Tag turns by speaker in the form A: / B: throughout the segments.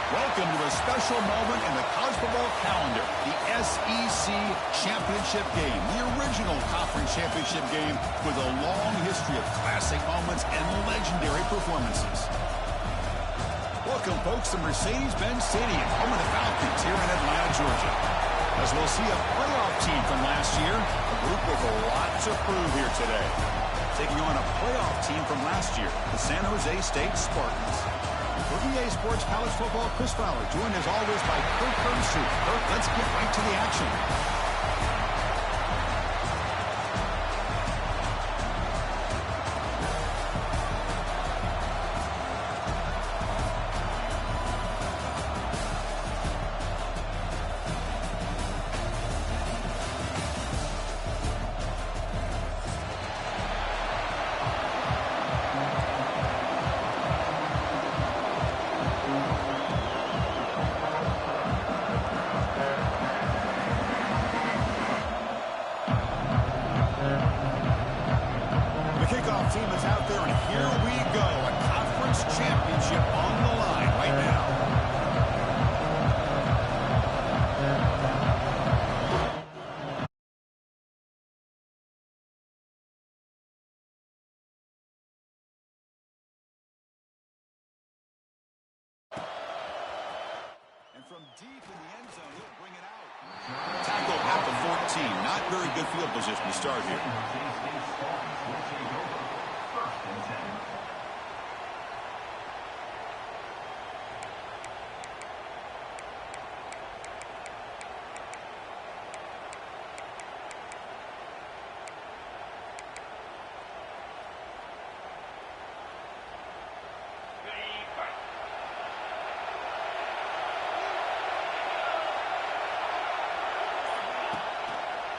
A: Welcome to a special moment in the college football calendar, the SEC Championship Game, the original conference championship game with a long history of classic moments and legendary performances. Welcome, folks, to Mercedes-Benz Stadium, home of the Falcons here in Atlanta, Georgia. As we'll see a playoff team from last year, a group with a lot to prove here today. Taking on a playoff team from last year, the San Jose State Spartans. For EA Sports College Football, Chris Fowler, joined as always by Kirk Herbstreit. Kirk, let's get right to the action. Team is out there, and here we go. A conference championship on the line right now. And from deep in the end zone, he'll bring it out. Tackle at the 14. Not very good field position to start here.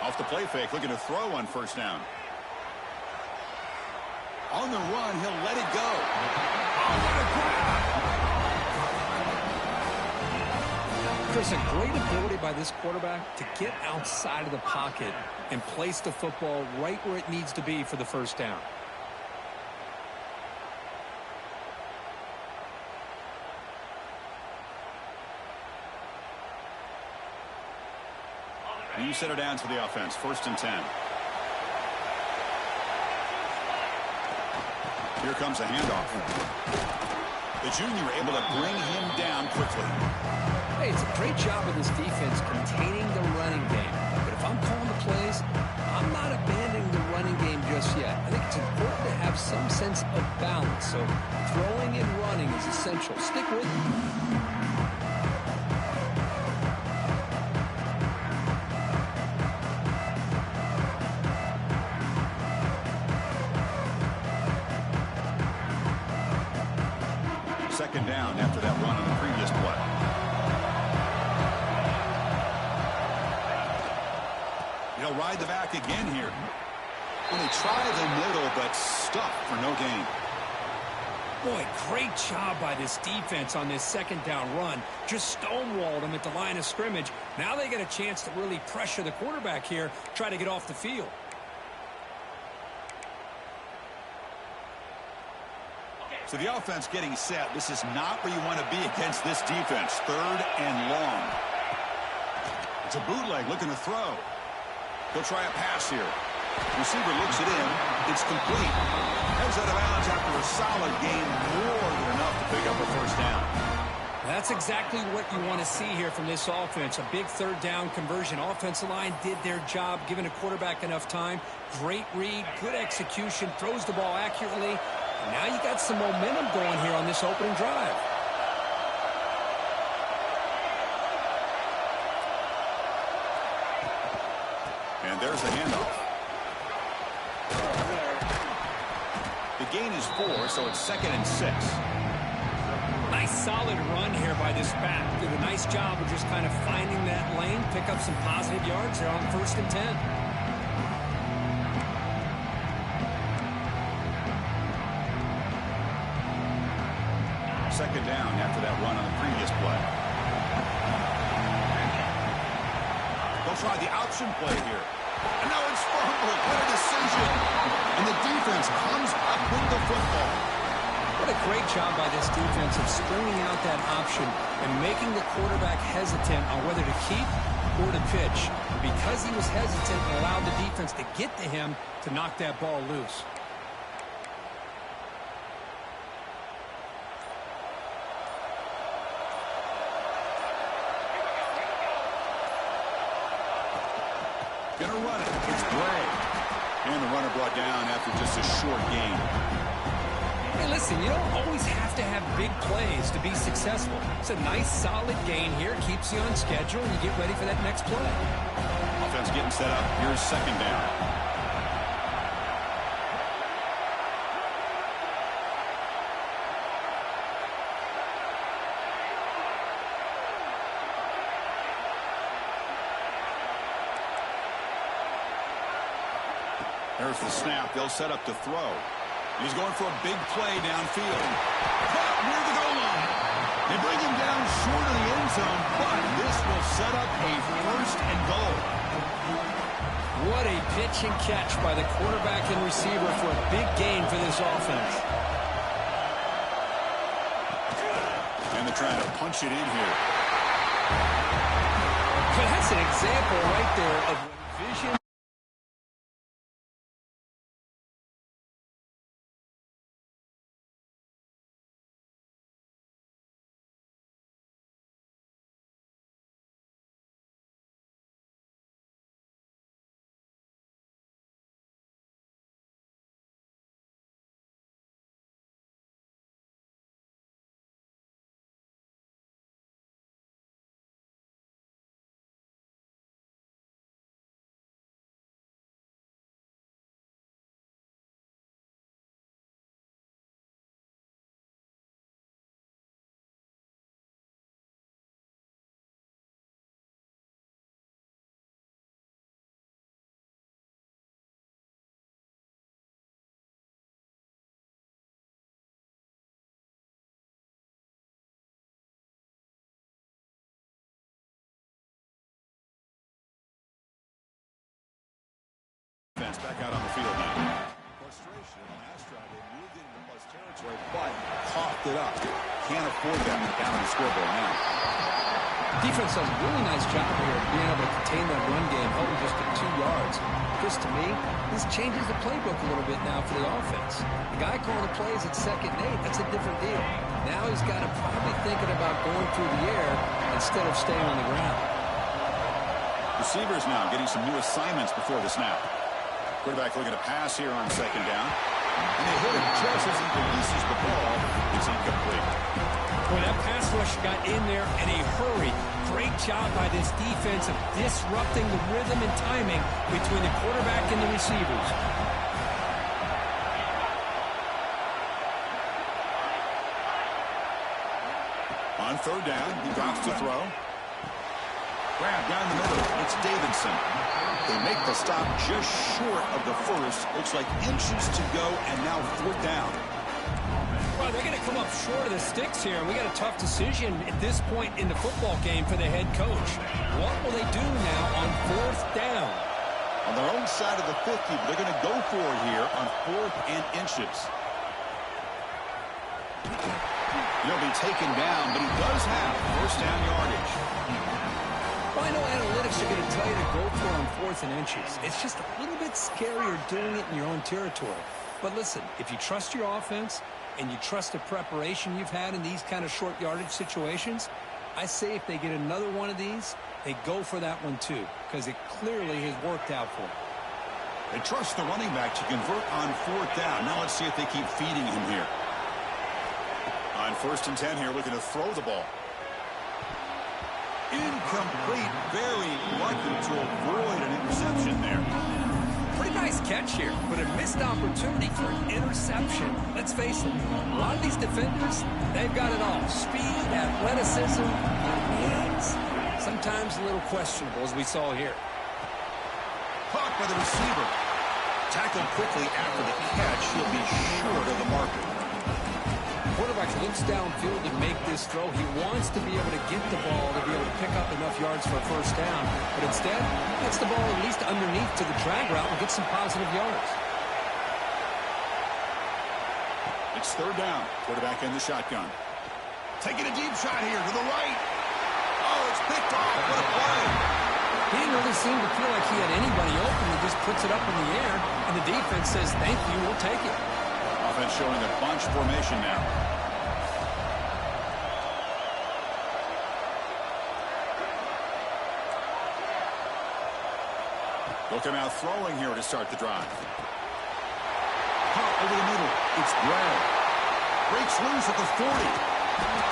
A: Off the play fake, looking to throw on first down. On the run, he'll let it go. Oh, what a grab!
B: There's a great ability by this quarterback to get outside of the pocket and place the football right where it needs to be for the first down.
A: You set her down to the offense. 1st and 10. Here comes a handoff. The junior able to bring him down quickly.
B: Hey, it's a great job of this defense containing the running game. But if I'm calling the plays, I'm not abandoning the running game just yet. I think it's important to have some sense of balance. So throwing and running is essential. Stick with me.
A: Second down after that run on the previous play. He'll ride the back again here. When they try the middle, but stuffed for no gain.
B: Boy, great job by this defense on this second down run. Just stonewalled him at the line of scrimmage. Now they get a chance to really pressure the quarterback here, try to get off the field.
A: So the offense getting set. This is not where you want to be against this defense. 3rd and long. It's a bootleg looking to throw. He'll try a pass here. Receiver looks it in. It's complete. Heads out of bounds after a solid gain. More than enough to pick up a first down.
B: That's exactly what you want to see here from this offense. A big 3rd down conversion. Offensive line did their job, giving a quarterback enough time. Great read, good execution, throws the ball accurately. And now you got some momentum going here on this opening drive.
A: And there's the handoff. The gain is 4, so it's 2nd and 6.
B: Nice solid run here by this back. Did a nice job of just kind of finding that lane, pick up some positive yards there on 1st and 10.
A: Second down after that run on the previous play. They'll try the option play here. And now it's fumbled. What a decision. And the defense comes up with the football.
B: What a What a great job by this defense of stringing out that option and making the quarterback hesitant on whether to keep or to pitch. And because he was hesitant and allowed the defense to get to him to knock that ball loose.
A: Gonna run it. It's Bray. And the runner brought down after just a short gain.
B: Hey, listen, you don't always have to have big plays to be successful. It's a nice, solid gain here. Keeps you on schedule, and you get ready for that next play.
A: Offense getting set up. Here's second down. There's the snap. They'll set up to throw. He's going for a big play downfield. Caught near the goal line. They bring him down short of the end zone, but this will set up a first and goal.
B: What a pitch and catch by the quarterback and receiver for a big gain for this offense.
A: And they're trying to punch it in here.
B: But that's an example right there of vision.
A: Back out on the field now. Frustration. Last drive, they moved into plus territory, but coughed it up. Can't afford that down the scoreboard now.
B: Defense does a really nice job here of being able to contain that run game, holding just to 2 yards. Chris, to me, this changes the playbook a little bit now for the offense. The guy calling the plays at 2nd and 8, that's a different deal. Now he's got to probably thinking about going through the air instead of staying on the ground.
A: Receivers now getting some new assignments before the snap. Quarterback looking to pass here on 2nd down. And they hit him just as he releases the ball. It's incomplete.
B: Boy, that pass rush got in there in a hurry. Great job by this defense of disrupting the rhythm and timing between the quarterback and the receivers.
A: On 3rd down, he drops to throw. Grab down the middle. It's Davidson. They make the stop just short of the first. Looks like inches to go, and now 4th down.
B: Well, they're going to come up short of the sticks here. We got a tough decision at this point in the football game for the head coach. What will they do now on 4th down?
A: On their own side of the 50, but they're going to go for it here on 4th and inches. He'll be taken down, but he does have 1st down yardage.
B: Well, I know analytics are going to tell you to go for it on 4th and inches. It's just a little bit scarier doing it in your own territory. But listen, if you trust your offense and you trust the preparation you've had in these kind of short yardage situations, I say if they get another one of these, they go for that one too, because it clearly has worked out for them.
A: They trust the running back to convert on 4th down. Now let's see if they keep feeding him here. On 1st and 10 here, looking to throw the ball. Incomplete, very lucky to avoid an interception there.
B: Pretty nice catch here, but a missed opportunity for an interception. Let's face it, a lot of these defenders, they've got it all. Speed, athleticism, hands. Sometimes a little questionable, as we saw here.
A: Caught by the receiver. Tackled quickly after the catch. He'll be short of the marker.
B: Quarterback looks downfield to make this throw. He wants to be able to get the ball to be able to pick up enough yards for a 1st down. But instead, gets the ball at least underneath to the drag route and get some positive yards.
A: They It's third down. Quarterback in the shotgun. Taking a deep shot here to the right. Oh, it's picked off. What a play.
B: He didn't really seem to feel like he had anybody open. He just puts it up in the air, and the defense says, thank you, we'll take it.
A: Offense showing a bunch formation now. Look him out throwing here to start the drive. Pop over the middle. It's Brad. Breaks loose at the 40.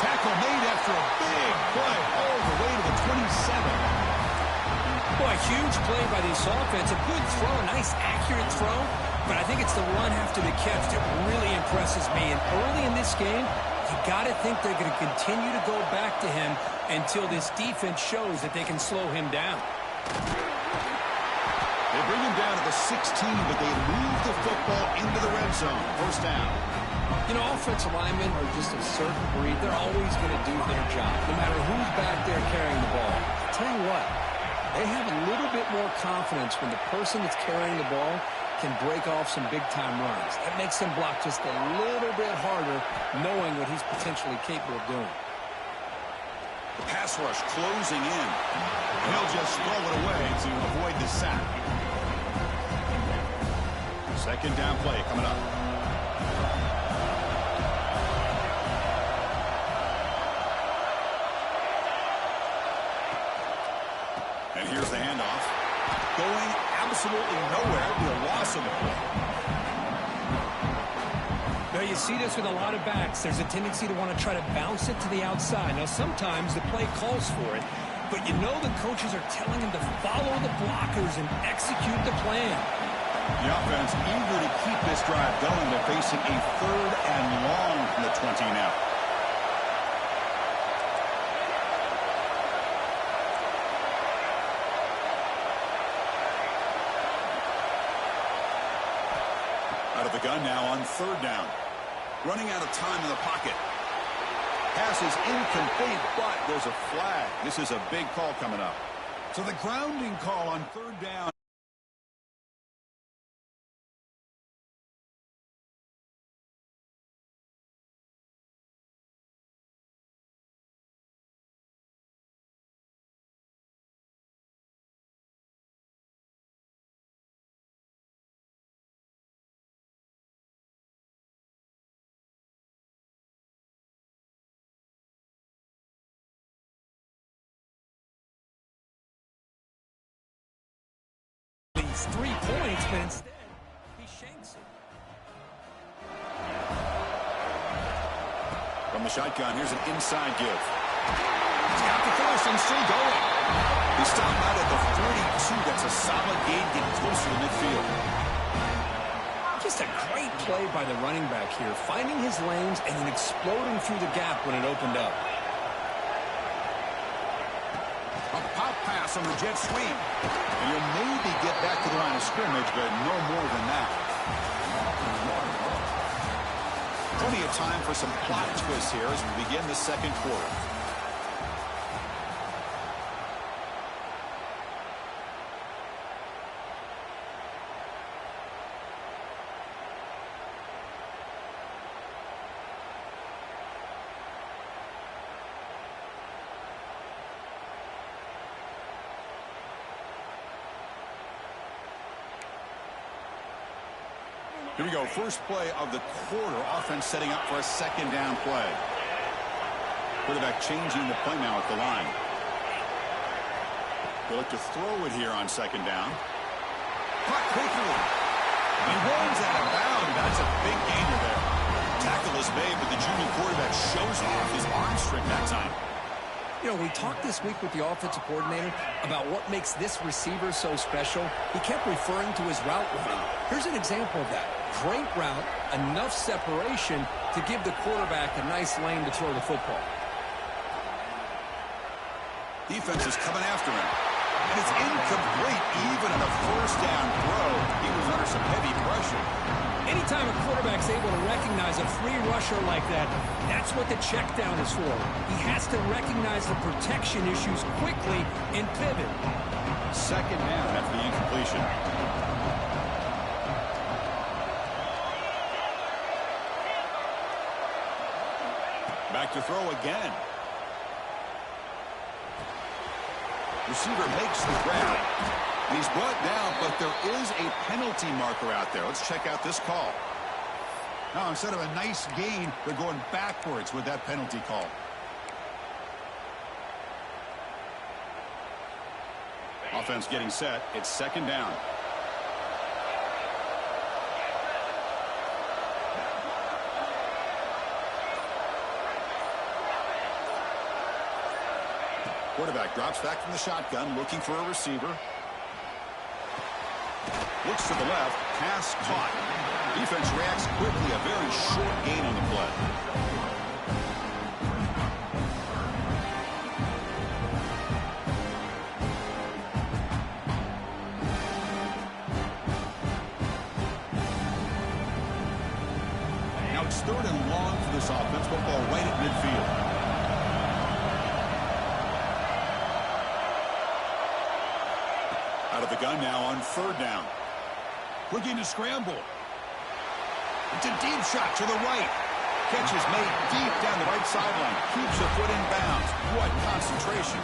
A: Tackle made after a big play all the way to the 27.
B: Boy, huge play by this offense. A good throw, a nice accurate throw. But I think it's the run after the catch that really impresses me. And early in this game, you got to think they're going to continue to go back to him until this defense shows that they can slow him down.
A: They bring him down to the 16, but they move the football into the red zone. First down.
B: You know, offensive linemen are just a certain breed. They're always going to do their job, no matter who's back there carrying the ball. I'll tell you what, they have a little bit more confidence when the person that's carrying the ball can break off some big-time runs. That makes them block just a little bit harder, knowing what he's potentially capable of doing.
A: The pass rush closing in. He'll just throw it away to avoid the sack. Second down play coming up. And here's the handoff. Going absolutely nowhere. Be a loss of the play.
B: Now, you see this with a lot of backs. There's a tendency to want to try to bounce it to the outside. Now, sometimes the play calls for it, but you know the coaches are telling him to follow the blockers and execute the plan.
A: The offense eager to keep this drive going. They're facing a third and long from the 20 now. Out of the gun now on third down. Running out of time in the pocket. Pass is incomplete, but there's a flag. This is a big call coming up. So the grounding call on third down.
B: Leads 3 points, but instead he shanks it.
A: From the shotgun, here's an inside give. He's got the force and still going. He stopped out at the 42. That's a solid gain, getting closer to midfield.
B: Just a great play by the running back here, finding his lanes and then exploding through the gap when it opened up.
A: A pop pass on the jet sweep. And you'll maybe get back to the line of scrimmage, but no more than that. Plenty of time for some plot twists here as we begin the second quarter. Here we go, first play of the quarter. Offense setting up for a second down play. Quarterback changing the play now at the line. They look to throw it here on second down. Caught quickly. He runs out of bounds. That's a big gainer there. Tackle is made, but the junior quarterback shows off his arm strength that time.
B: You know, we talked this week with the offensive coordinator about what makes this receiver so special. He kept referring to his route running. Here's an example of that. Great route, enough separation to give the quarterback a nice lane to throw the football.
A: Defense is coming after him. And it's incomplete even on a first down throw. He was under some heavy pressure.
B: Anytime a quarterback's able to recognize a free rusher like that, that's what the check down is for. He has to recognize the protection issues quickly and pivot.
A: Second down after the incompletion. Back to throw again. Receiver makes the grab. He's brought down, but there is a penalty marker out there. Let's check out this call. Now, instead of a nice gain, they're going backwards with that penalty call. Offense getting set. It's second down. Quarterback drops back from the shotgun, looking for a receiver. Looks to the left. Pass caught. Defense reacts quickly. A very short gain on the play. Now it's third and long for this offense. Football right at midfield. Out of the gun now on third down. Looking to scramble. It's a deep shot to the right. Catch is made deep down the right sideline. Keeps the foot in bounds. What concentration.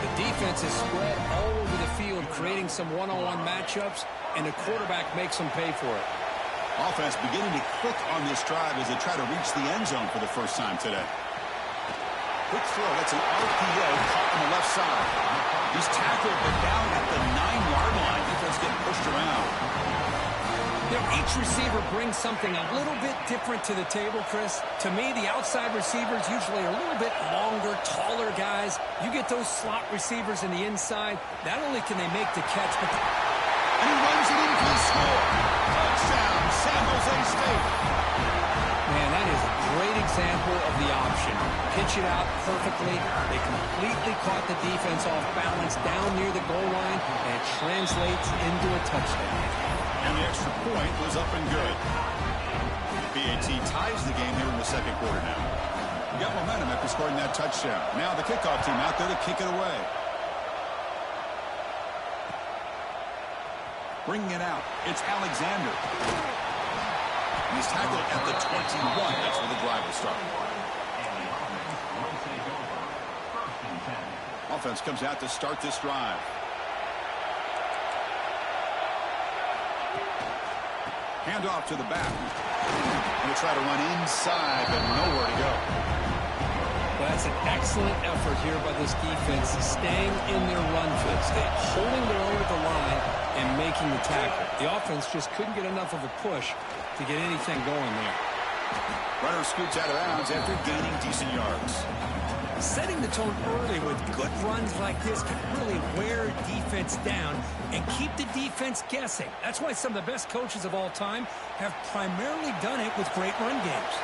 B: The defense is spread all over the field, creating some one-on-one matchups, and the quarterback makes them pay for it.
A: Offense beginning to click on this drive as they try to reach the end zone for the first time today. Quick throw. That's an RPO caught on the left side. He's tackled, but down at the 9-yard line. Defense getting pushed around.
B: You know, each receiver brings something a little bit different to the table, Chris. To me, the outside receivers usually are a little bit longer, taller guys. You get those slot receivers in the inside. Not only can they make the catch, but
A: and he runs it into the score. Touchdown, San Jose State.
B: Man, that is a great example of the option. Pitch it out perfectly. They completely caught the defense off balance down near the goal line, and it translates into a touchdown.
A: And the extra point was up and good. BAT ties the game here in the second quarter now. We got momentum after scoring that touchdown. Now the kickoff team out there to kick it away. Bringing it out. It's Alexander. He's tackled at the 21. That's where the drive will start. Offense comes out to start this drive. Handoff to the back. Going to try to run inside, but nowhere to go.
B: Well, that's an excellent effort here by this defense, staying in their run fits, holding their own at the line and making the tackle. The offense just couldn't get enough of a push to get anything going there.
A: Runner scoots out of bounds after gaining decent yards.
B: Setting the tone early with good runs like this can really wear defense down and keep the defense guessing. That's why some of the best coaches of all time have primarily done it with great run games.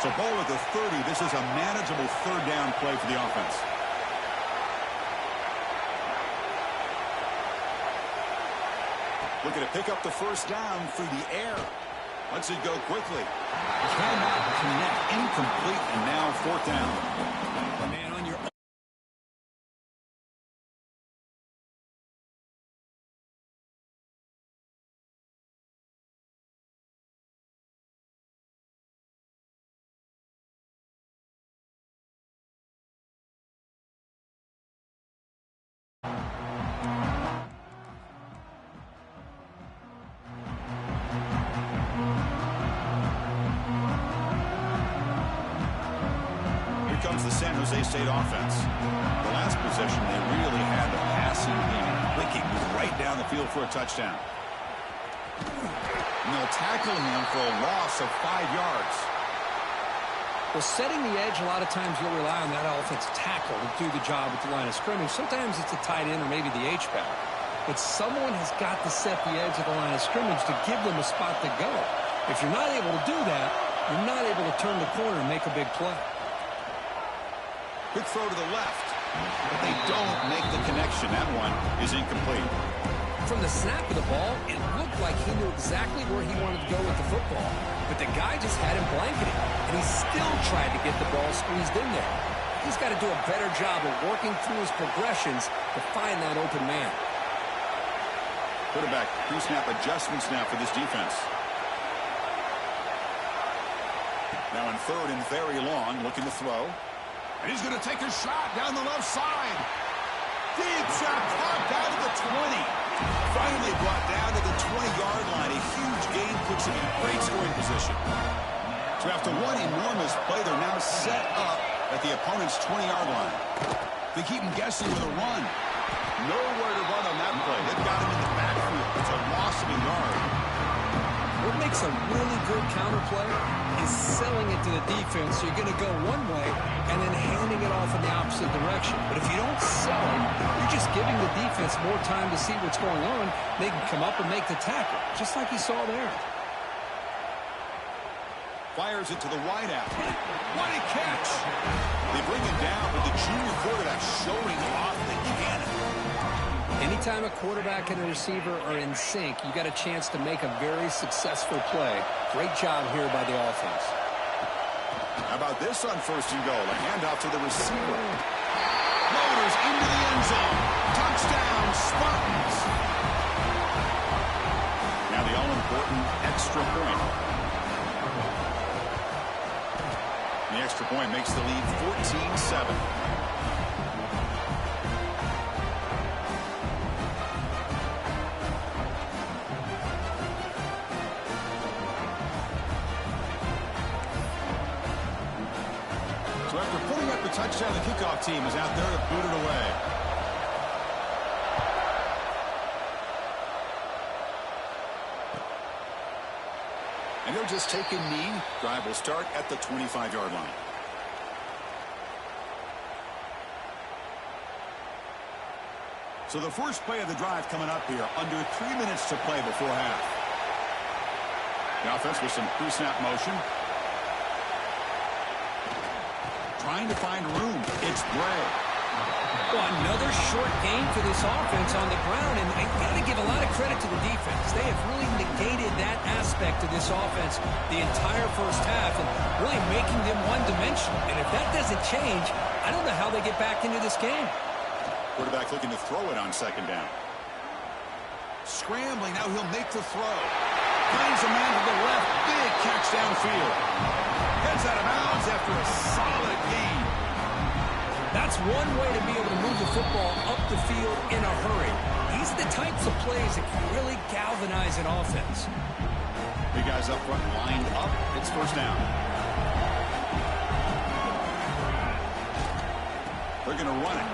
A: So ball at the 30. This is a manageable third down play for the offense. Looking to pick up the first down through the air. Lets it go quickly. Cannot connect. Incomplete, and now fourth down.
B: Man, on your
A: comes the San Jose State offense. The last possession, they really had the passing game clicking, right down the field for a touchdown. And they'll tackle him for a loss of 5 yards.
B: Well, setting the edge, a lot of times you'll rely on that offensive tackle to do the job at the line of scrimmage. Sometimes it's a tight end or maybe the H-back. But someone has got to set the edge of the line of scrimmage to give them a spot to go. If you're not able to do that, you're not able to turn the corner and make a big play.
A: Quick throw to the left, but they don't make the connection. That one is incomplete.
B: From the snap of the ball, it looked like he knew exactly where he wanted to go with the football. But the guy just had him blanketed, and he still tried to get the ball squeezed in there. He's got to do a better job of working through his progressions to find that open man.
A: Quarterback pre-snap adjustments now for this defense. Now in third and very long, looking to throw. And he's going to take a shot down the left side. Deep shot, caught down to the 20. Finally brought down to the 20-yard line. A huge gain puts him in great scoring position. So after one enormous play, they're now set up at the opponent's 20-yard line. They keep him guessing with a run. Nowhere to run on that play. They've got him in the backfield. It's a loss of a yard.
B: What makes a really good counter play is selling it to the defense. So you're going to go one way and then handing it off in the opposite direction. But if you don't sell it, you're just giving the defense more time to see what's going on. They can come up and make the tackle, just like you saw there.
A: Fires it to the wideout. What a catch! They bring him down with the junior quarterback showing off the cannon.
B: Anytime a quarterback and a receiver are in sync, you got a chance to make a very successful play. Great job here by the offense.
A: How about this on first and goal? A handoff to the receiver. Loaders into the end zone. Touchdown, Spartans. Now the all-important extra point. The extra point makes the lead 14-7. So after putting up the touchdown, the kickoff team is out there to boot it away. And they'll just take a knee. Drive will start at the 25-yard line. So the first play of the drive coming up here. Under 3 minutes to play before half. The offense with some pre-snap motion. Trying to find room. It's Bray.
B: Well, another short game for this offense on the ground, and I got to give a lot of credit to the defense. They have really negated that aspect of this offense the entire first half and really making them one-dimensional. And if that doesn't change, I don't know how they get back into this game.
A: Quarterback looking to throw it on second down. Scrambling, now he'll make the throw. Finds a man to the left, big catch downfield. Heads out of bounds after a solid gain.
B: That's one way to be able to move the football up the field in a hurry. These are the types of plays that can really galvanize an offense.
A: Big guys up front lined up. It's first down. They're going to run it.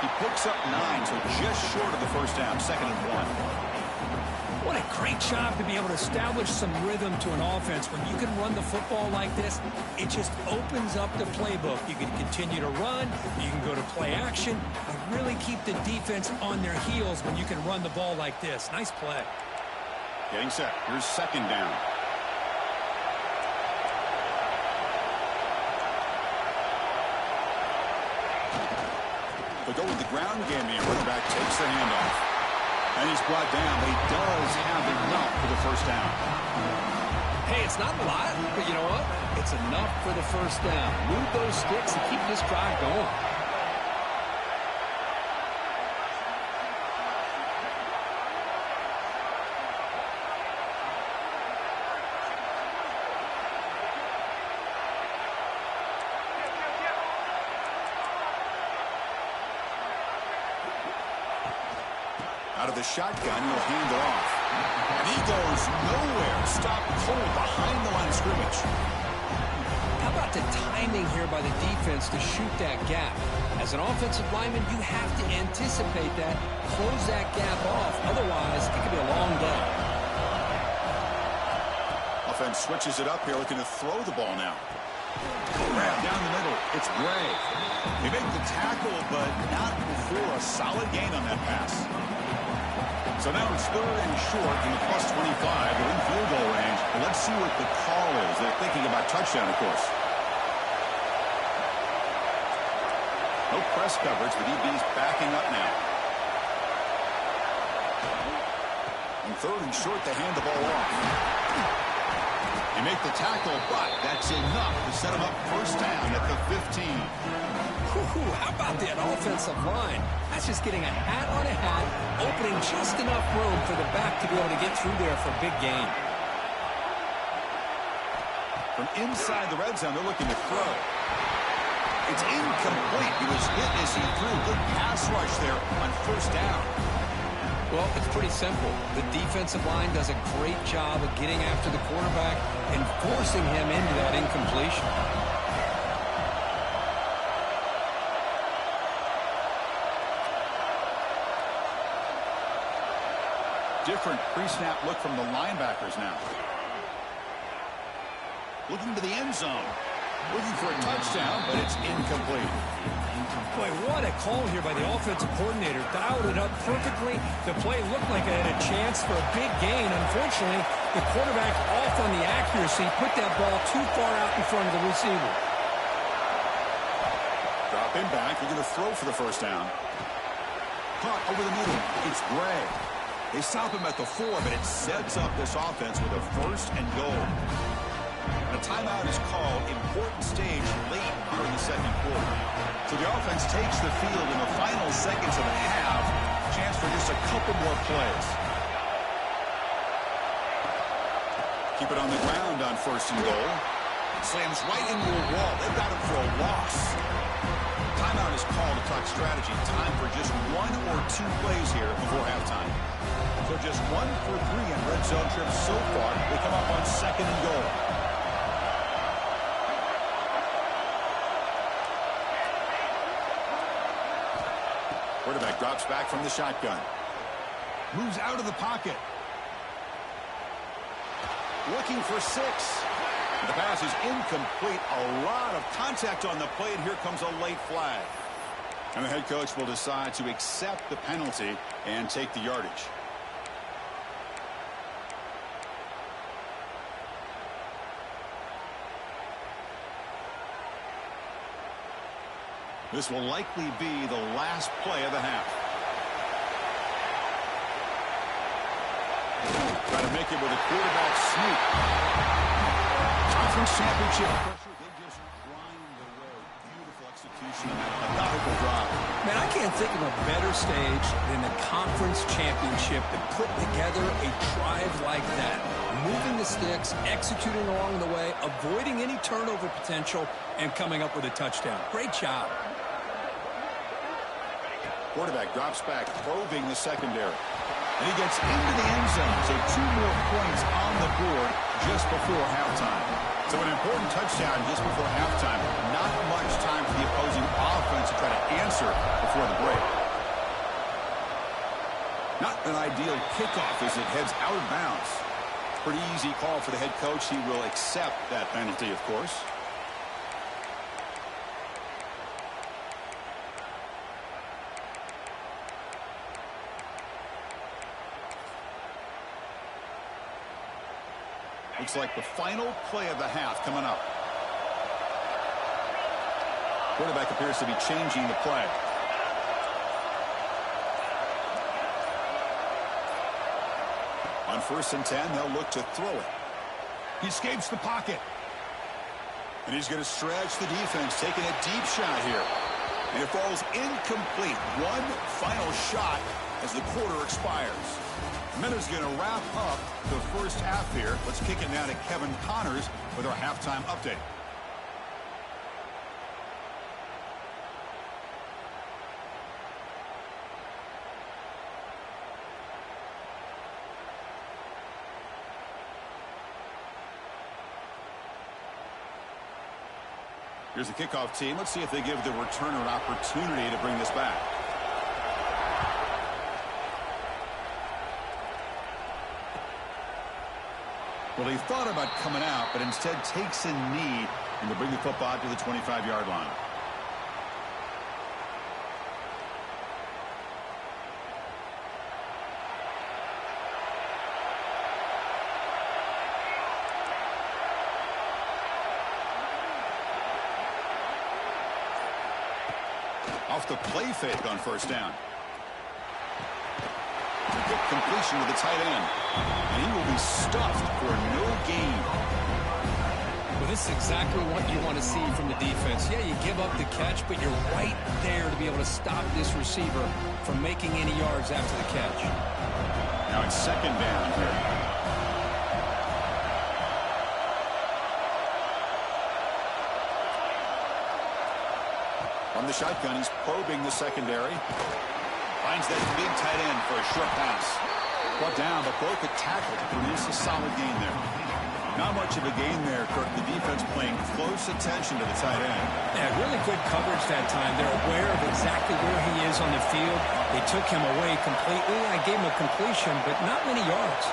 A: He picks up 9, so just short of the first down. 2nd and 1.
B: What a great job to be able to establish some rhythm to an offense. When you can run the football like this, it just opens up the playbook. You can continue to run, you can go to play action, and really keep the defense on their heels when you can run the ball like this. Nice play.
A: Getting set. Here's second down. They go with the ground game here. Running back takes the handoff. And he's brought down. He does have enough for the first down.
B: Hey, it's not a lot, but you know what? It's enough for the first down. Move those sticks and keep this drive going.
A: Out of the shotgun, he'll hand it off. And he goes nowhere. Stopped cold behind the line of scrimmage.
B: How about the timing here by the defense to shoot that gap? As an offensive lineman, you have to anticipate that, close that gap off. Otherwise, it could be a long day.
A: Offense switches it up here, looking to throw the ball now. Grab down the middle. It's Bray. They make the tackle, but not before a solid gain on that pass. So now it's 3rd and short in the +25. They're in field goal range. And let's see what the call is. They're thinking about touchdown, of course. No press coverage. The DB's backing up now. And 3rd and short, they hand the ball off. They make the tackle, but that's enough to set them up first down at the 15.
B: How about that offensive line? That's just getting a hat on a hat, opening just enough room for the back to be able to get through there for a big gain.
A: From inside the red zone, they're looking to throw. It's incomplete. He was hit as he threw. Good pass rush there on first down.
B: Well, it's pretty simple. The defensive line does a great job of getting after the quarterback and forcing him into that incompletion.
A: Different pre-snap look from the linebackers now. Looking to the end zone. Looking for a touchdown, but it's incomplete.
B: Boy, what a call here by the offensive coordinator. Dialed it up perfectly. The play looked like it had a chance for a big gain. Unfortunately, the quarterback off on the accuracy, put that ball too far out in front of the receiver.
A: Drop him back. They're going to throw for the first down. Caught over the middle. It's Gray. They stop him at the 4, but it sets up this offense with a first and goal. A timeout is called. Important stage late here in the second quarter. So the offense takes the field in the final seconds of the half. Chance for just a couple more plays. Keep it on the ground on first and goal. Slams right into a wall. They've got him for a loss. Timeout is called to talk strategy. Time for just 1 or 2 plays here before halftime. So just 1 for 3 in red zone trips so far. They come up on second and goal. Quarterback drops back from the shotgun. Moves out of the pocket. Looking for 6. The pass is incomplete. A lot of contact on the play, and here comes a late flag. And the head coach will decide to accept the penalty and take the yardage. This will likely be the last play of the half. Try to make it with a quarterback sneak. Conference championship pressure. They just grind away. Beautiful execution on that methodical drive.
B: Man, I can't think of a better stage than the conference championship to put together a drive like that. Moving the sticks, executing along the way, avoiding any turnover potential, and coming up with a touchdown. Great job.
A: Quarterback drops back, probing the secondary. And he gets into the end zone, so 2 more points on the board just before halftime. So an important touchdown just before halftime. Not much time for the opposing offense to try to answer before the break. Not an ideal kickoff as it heads out of bounds. Pretty easy call for the head coach. He will accept that penalty, of course. Looks like the final play of the half coming up. Quarterback appears to be changing the play. On first and 10, they'll look to throw it. He escapes the pocket. And he's going to stretch the defense, taking a deep shot here. And it falls incomplete. One final shot as the quarter expires. Minute's going to wrap up the first half here. Let's kick it now to Kevin Connors with our halftime update. Here's the kickoff team. Let's see if they give the returner an opportunity to bring this back. Well, he thought about coming out, but instead takes a knee and to bring the football to the 25-yard line. Off the play fake on first down. Good completion to the tight end. And he will be stuffed for no gain.
B: Well, this is exactly what you want to see from the defense. Yeah, you give up the catch, but you're right there to be able to stop this receiver from making any yards after the catch.
A: Now it's second down here. On the shotgun, he's probing the secondary. Finds that big tight end for a short pass. Brought down, but broke a tackle to produce a solid gain there. Not much of a gain there, Kirk. The defense playing close attention to the tight end.
B: Yeah, really good coverage that time. They're aware of exactly where he is on the field. They took him away completely. I gave him a completion, but not many yards.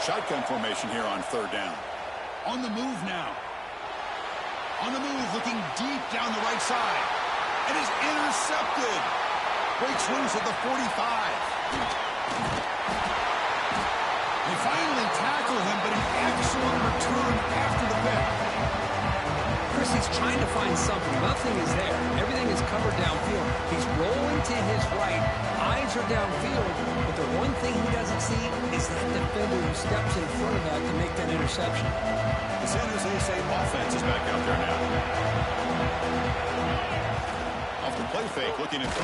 A: Shotgun formation here on third down. On the move now. On the move, looking deep down the right side. And is intercepted. Breaks loose at the 45. They finally tackle him, but an excellent return after the pick.
B: Chris, he's trying to find something. Nothing is there. Everything is covered downfield. He's rolling to his right. Eyes are downfield, but the one thing he doesn't see is that defender who steps in front of that to make that interception.
A: The San Jose State offense is back out there now. Off the play fake, looking at throw.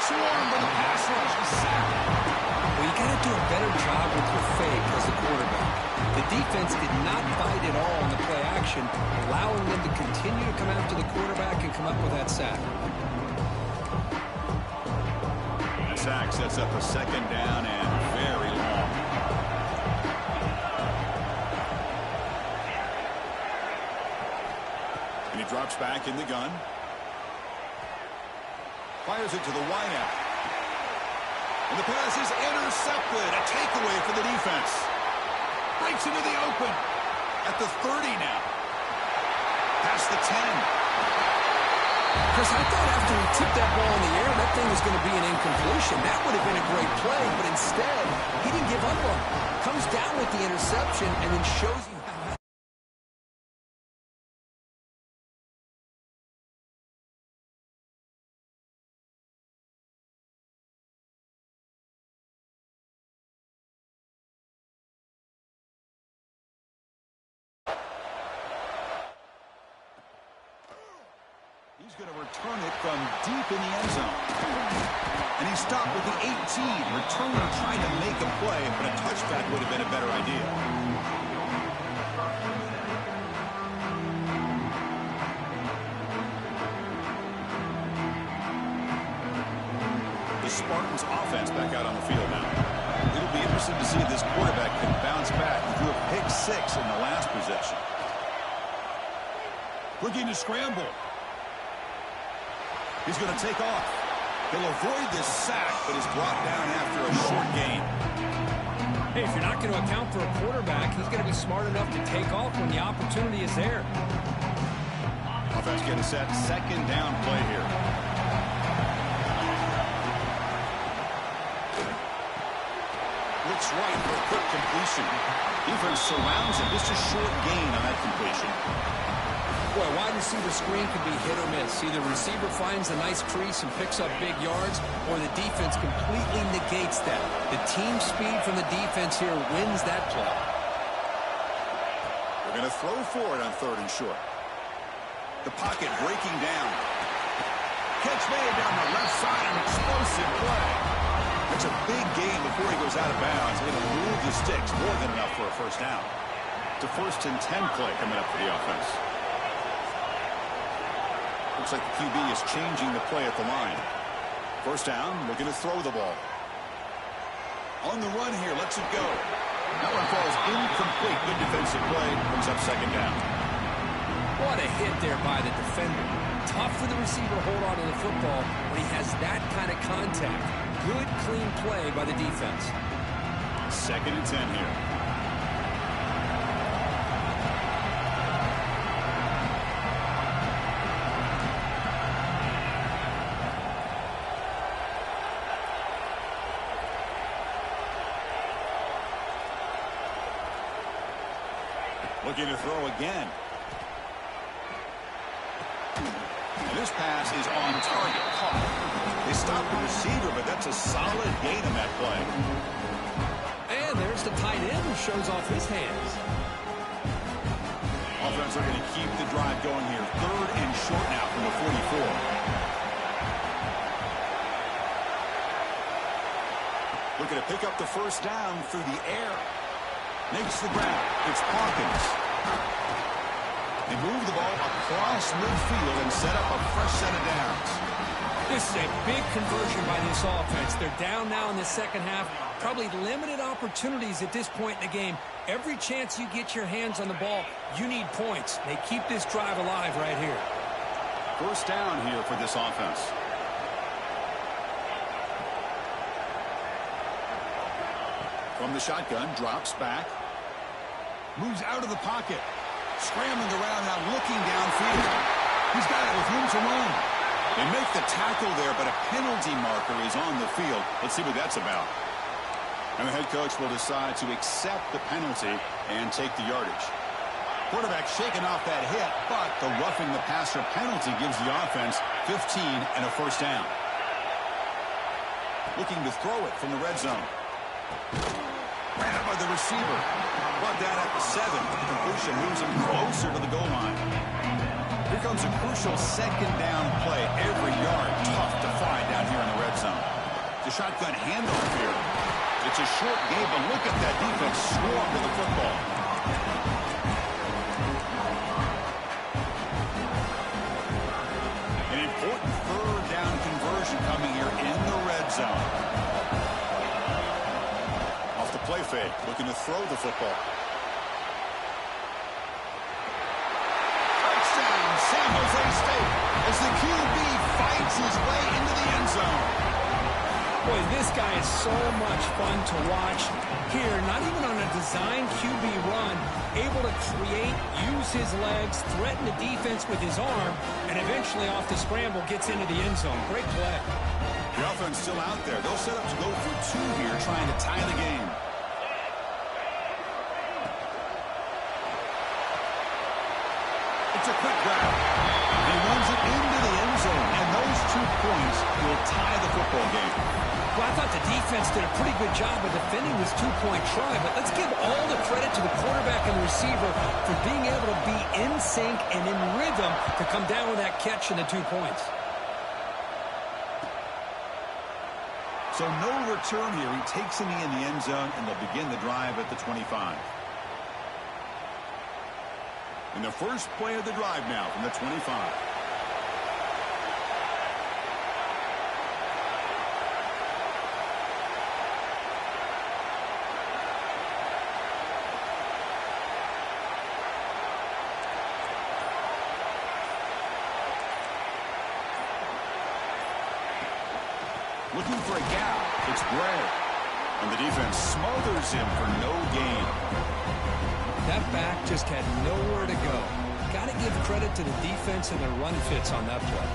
A: Swarmed by the pass rush. Sacked.
B: Well, you got to do a better job with your fake as a quarterback. The defense did not fight at all on the play action, allowing them to continue to come after the quarterback and come up with that sack.
A: The sack sets up a second down and very long. And he drops back in the gun. Fires it to the wideout. And the pass is intercepted. A takeaway for the defense. Breaks into the open. At the 30 now. Past the 10.
B: Chris, I thought after he tipped that ball in the air, that thing was going to be an incompletion. That would have been a great play, but instead, he didn't give up on it. Comes down with the interception and then shows you how.
A: He's going to return it from deep in the end zone. And he stopped with the 18. Returner trying to make a play, but a touchback would have been a better idea. The Spartans offense back out on the field now. It'll be interesting to see if this quarterback can bounce back. He threw a pick 6 in the last possession. Looking to scramble. He's going to take off. He'll avoid this sack, but is brought down after a short gain.
B: Hey, if you're not going to account for a quarterback, he's going to be smart enough to take off when the opportunity is there.
A: Offense getting set. Second down play here. Looks right for a quick completion. Defense surrounds him. Just a short gain on that completion.
B: Boy, wide receiver screen can be hit or miss. Either receiver finds a nice crease and picks up big yards, or the defense completely negates that. The team speed from the defense here wins that play.
A: They're going to throw for it on third and short. The pocket breaking down. Catch made down the left side, an explosive play. That's a big gain before he goes out of bounds. Going to move the sticks more than enough for a first down. It's a 1st and 10 play coming up for the offense. Looks like the QB is changing the play at the line. First down, looking to throw the ball. On the run here, lets it go. That one falls incomplete. Good defensive play. Brings up second down.
B: What a hit there by the defender. Tough for the receiver to hold on to the football when he has that kind of contact. Good, clean play by the defense.
A: Second and 10 here. Looking to throw again. And this pass is on target. Caught. They stopped the receiver, but that's a solid gain in that play.
B: And there's the tight end who shows off his hands.
A: Offense are going to keep the drive going here. Third and short now from the 44. Looking to pick up the first down through the air. Makes the grab. It's Hawkins. They move the ball across midfield and set up a fresh set of downs.
B: This is a big conversion by this offense. They're down now in the second half. Probably limited opportunities at this point in the game. Every chance you get your hands on the ball, you need points. They keep this drive alive right here.
A: First down here for this offense. From the shotgun, drops back. Moves out of the pocket. Scrambling around now, looking downfield. He's got it with room to run. They make the tackle there, but a penalty marker is on the field. Let's see what that's about. And the head coach will decide to accept the penalty and take the yardage. Quarterback shaking off that hit, but the roughing the passer penalty gives the offense 15 and a first down. Looking to throw it from the red zone. Ran up by the receiver. Brought that at the 7. The completion moves him closer to the goal line. Here comes a crucial second down play. Every yard tough to find down here in the red zone. The shotgun handoff here. It's a short game, but look at that defense swarm to the football. An important third down conversion coming here in the red zone. Off the play fake, looking to throw the football. Touchdown, San Jose State, as the QB fights his way into the end zone.
B: Boy, this guy is so much fun to watch. Here, not even on a design QB run, able to create, use his legs, threaten the defense with his arm, and eventually off the scramble gets into the end zone. Great play.
A: The offense still out there. They'll set up to go for 2 here, trying to tie the game. It's a quick grab. He runs it into the end zone, and those 2 points will tie the football game.
B: Well, I thought the defense did a pretty good job of defending this 2-point try, but let's give all the credit to the quarterback and the receiver for being able to be in sync and in rhythm to come down with that catch and the 2 points.
A: So no return here. He takes a knee in the end zone, and they'll begin the drive at the 25. In the first play of the drive now from the 25. Looking for a gap. It's Gray. And the defense smothers him for no gain.
B: That back just had nowhere to go. Got to give credit to the defense and their run fits on that play.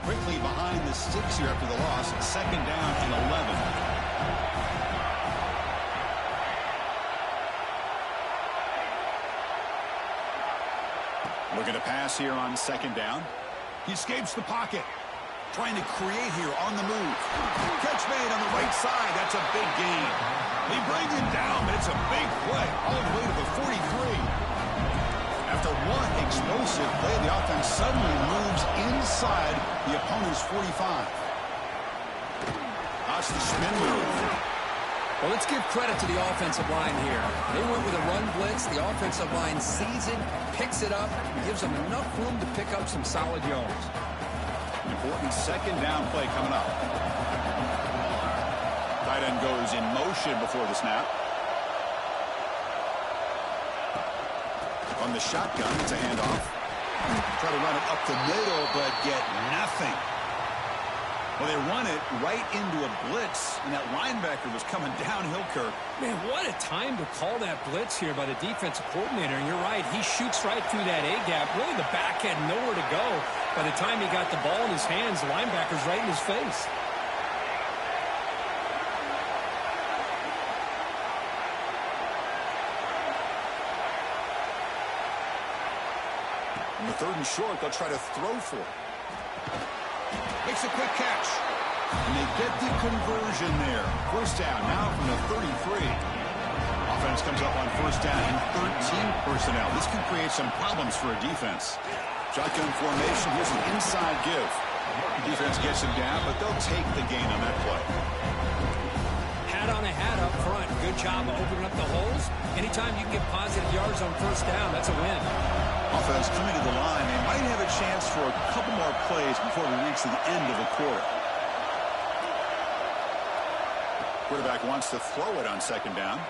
A: Quickly behind the sticks here after the loss. Second down and 11. Looking to pass here on second down. He escapes the pocket. Trying to create here on the move. Catch made on the right side. That's a big gain. He brings him down, but it's a big play all the way to the 43. After one explosive play, the offense suddenly moves inside the opponent's 45. That's the spin move.
B: Well, let's give credit to the offensive line here. They went with a run blitz. The offensive line sees it, picks it up, and gives them enough room to pick up some solid yards.
A: Important second down play coming up. Tight end goes in motion before the snap. On the shotgun, it's a handoff. Try to run it up the middle, but get nothing. Well, they run it right into a blitz, and that linebacker was coming downhill, Kirk.
B: Man, what a time to call that blitz here by the defensive coordinator. And you're right, he shoots right through that A-gap. Really, the back had nowhere to go. By the time he got the ball in his hands, the linebacker's right in his face.
A: On the third and short, they'll try to throw for it. Makes a quick catch. And they get the conversion there. First down now from the 33. Offense comes up on first down and 13 personnel. This can create some problems for a defense. Shotgun formation. Here's an inside give. Defense gets him down, but they'll take the gain on that play.
B: Hat on a hat up front. Good job of opening up the holes. Anytime you can get positive yards on first down, that's a win.
A: Offense coming to the line. They might have a chance for a couple more plays before we reach the end of the quarter. Quarterback wants to throw it on second down.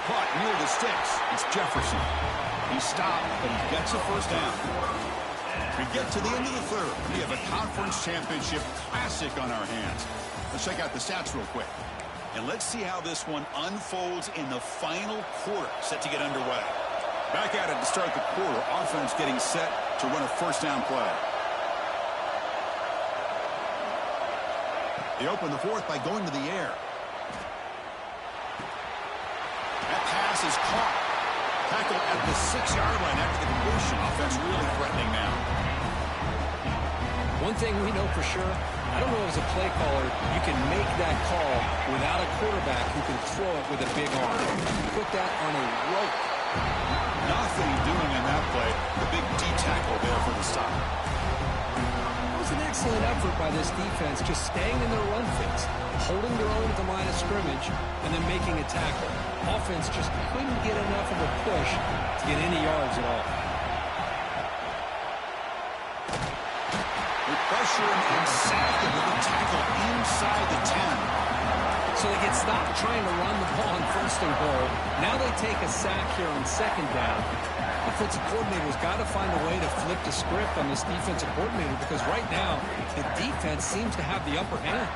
A: Caught near the sticks. It's Jefferson. He stopped, but he gets a first down. We get to the end of the third. We have a conference championship classic on our hands. Let's check out the stats real quick. And let's see how this one unfolds in the final quarter, set to get underway. Back at it to start the quarter. Offense getting set to run a first down play. They open the fourth by going to the air. That pass is caught. Tackle at the 6-yard line after the completion. Offense really threatening now.
B: One thing we know for sure, I don't know as a play caller, you can make that call without a quarterback who can throw it with a big arm. Put that on a rope.
A: Nothing doing in that play. The big D tackle there for the stop.
B: It was an excellent effort by this defense, just staying in their run fits, holding their own at the line of scrimmage, and then making a tackle. Offense just couldn't get enough of a push to get any yards at all.
A: They pressure him and sack him with a tackle inside the 10.
B: So they get stopped trying to run the ball on first and goal. Now they take a sack here on second down. Offensive coordinator's got to find a way to flip the script on this defensive coordinator because right now the defense seems to have the upper hand.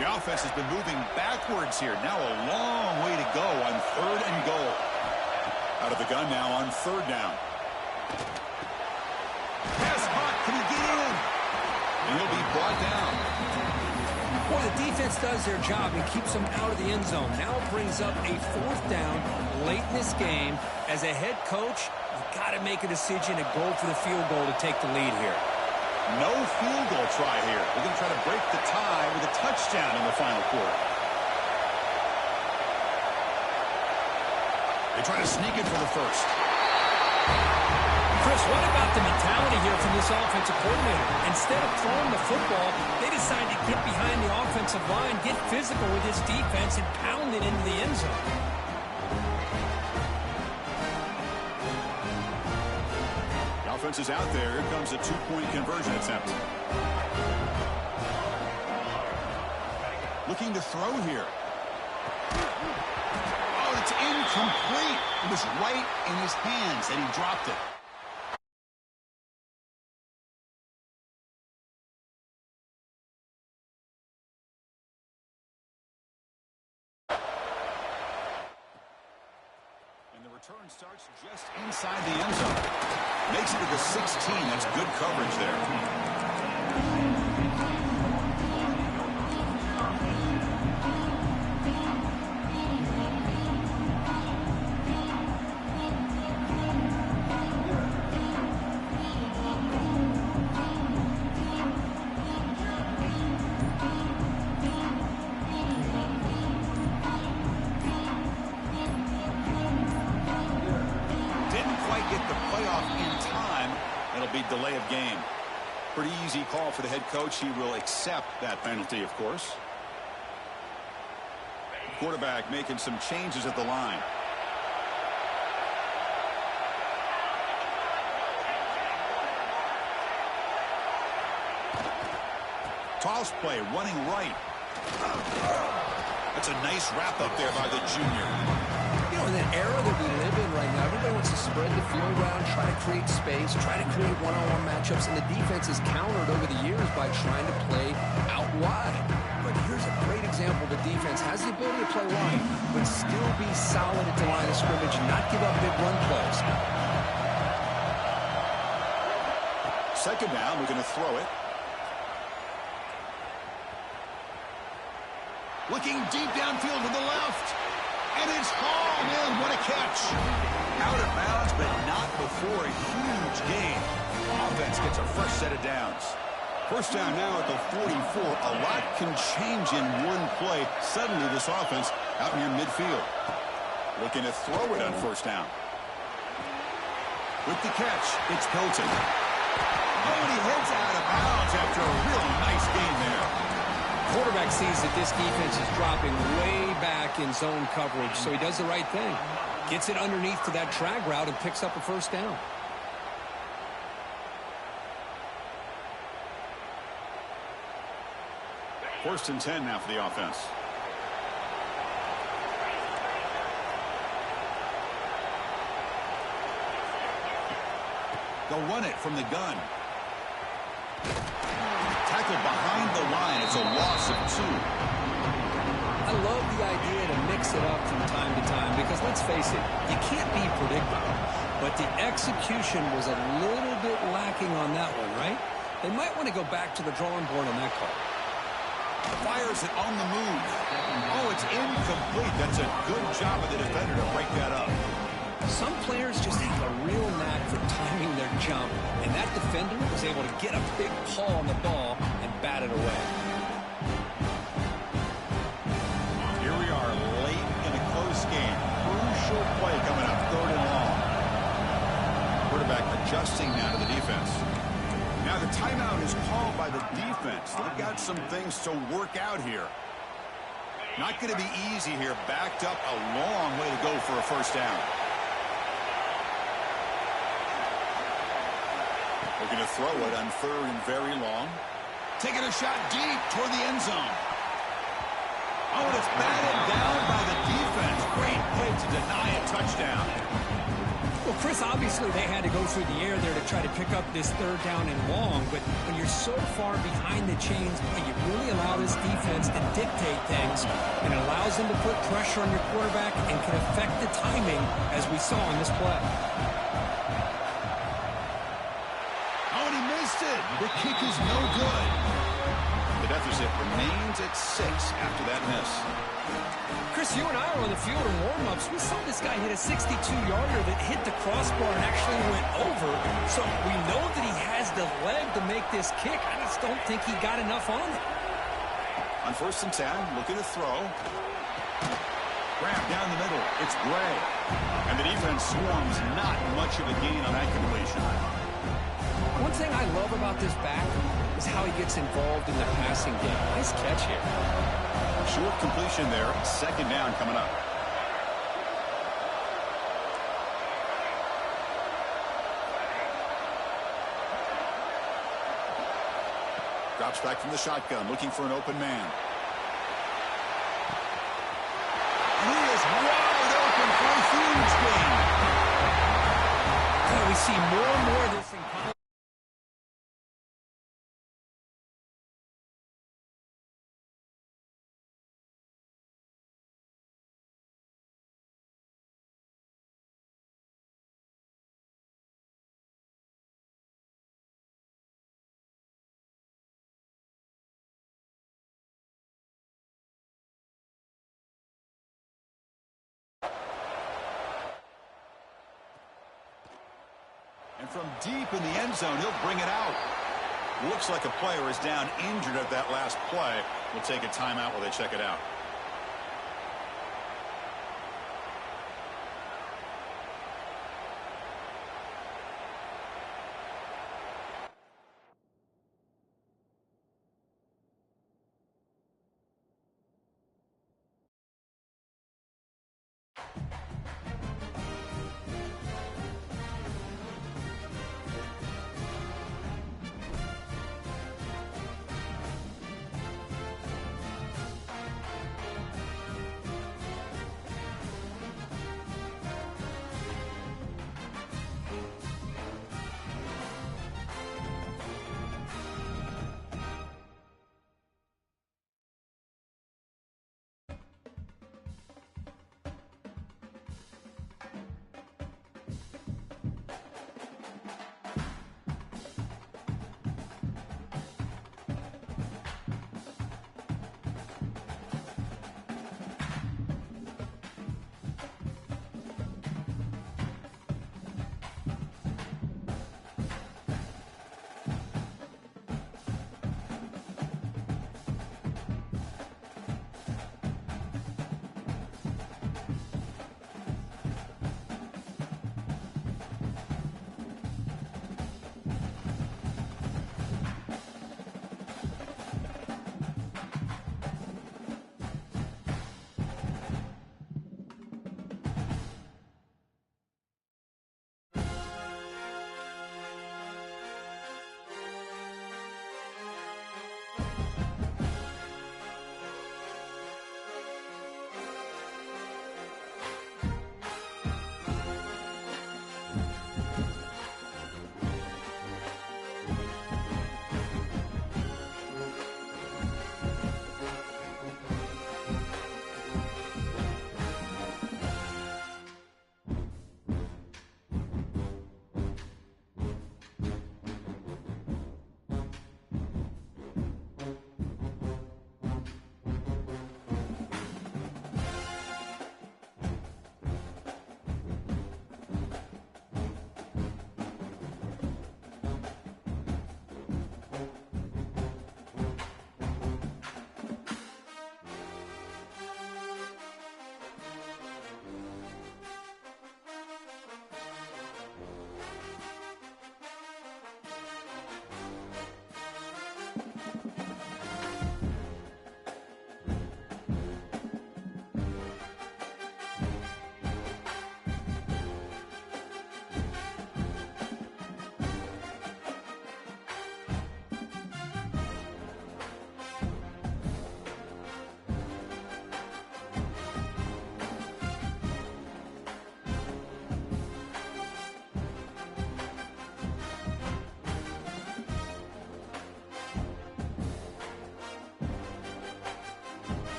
A: The offense has been moving backwards here. Now a long way to go on third and goal. Out of the gun now on third down. Pass hot. Can he get in? And he'll be brought down.
B: Boy, the defense does their job and keeps them out of the end zone. Now it brings up a fourth down late in this game. As a head coach, you've got to make a decision to go for the field goal to take the lead here.
A: No field goal try here. They're going to try to break the tie with a touchdown in the final quarter. They try to sneak it for the first.
B: Chris, what about the mentality here from this offensive coordinator? Instead of throwing the football, they decide to get behind the offensive line, get physical with this defense, and pound it into the end zone.
A: The offense is out there. Here comes a two-point conversion attempt. Looking to throw here. Oh, it's incomplete. It was right in his hands, and he dropped it. Return starts just inside the end zone. Makes it to the 16. That's good coverage there. Delay of game. Pretty easy call for the head coach. He will accept that penalty, of course. Quarterback making some changes at the line. Toss play, running right. That's a nice wrap up there by the junior.
B: You know, in the era that we live in right now, everybody wants to spread the field around, try to create space, try to create one-on-one matchups, and the defense is countered over the years by trying to play out wide. But here's a great example. The defense has the ability to play wide, but still be solid at the line of scrimmage and not give up big run plays.
A: Second down, we're going to throw it. Looking deep downfield to the left. And it's hauled in. What a catch. Out of bounds, but not before a huge gain. Offense gets a fresh set of downs. First down now at the 44. A lot can change in one play. Suddenly this offense out near midfield. Looking to throw it on first down. With the catch, it's Hilton. Oh, and he heads out of bounds after a really nice gain there.
B: Quarterback sees that this defense is dropping way back in zone coverage, so he does the right thing. Gets it underneath to that drag route and picks up a first down.
A: First and 10 now for the offense. They'll run it from the gun. Tackled behind the line. It's a loss of 2.
B: I love the idea to mix it up from time to time because, let's face it, you can't be predictable. But the execution was a little bit lacking on that one, right? They might want to go back to the drawing board on that call.
A: Fires it on the move. Oh, it's incomplete. That's a good job of the defender to break that up.
B: Some players just have a real knack for timing their jump, and that defender was able to get a big paw on the ball and bat it away.
A: Here we are late in a close game. Crucial play coming up, 3rd and long. Quarterback adjusting now to the defense. Now the timeout is called by the defense. They've got some things to work out here. Not going to be easy here. Backed up a long way to go for a first down. Looking to throw it on 3rd and very long. Taking a shot deep toward the end zone. Oh, and it's batted down by the defense. Great play to deny a touchdown.
B: Well, Chris, obviously they had to go through the air there to try to pick up this 3rd down and long, but when you're so far behind the chains, you really allow this defense to dictate things, and it allows them to put pressure on your quarterback and can affect the timing, as we saw in this play.
A: Oh, and he missed it. The kick is no good. The deficit remains at 6 after that miss.
B: Chris, you and I were on the field in warm-ups. We saw this guy hit a 62-yarder that hit the crossbar and actually went over. So we know that he has the leg to make this kick. I just don't think he got enough on it.
A: On 1st and 10, looking to throw. Grab down the middle. It's Gray. And the defense swarms not much of a gain on that completion.
B: One thing I love about this back is how he gets involved in the passing game. Nice catch here.
A: Short completion there. 2nd down coming up. Drops back from the shotgun, looking for an open man. And he is wide open for a huge gain.
B: We see more and more of this in college.
A: And from deep in the end zone, he'll bring it out. Looks like a player is down injured at that last play. We'll take a timeout while they check it out.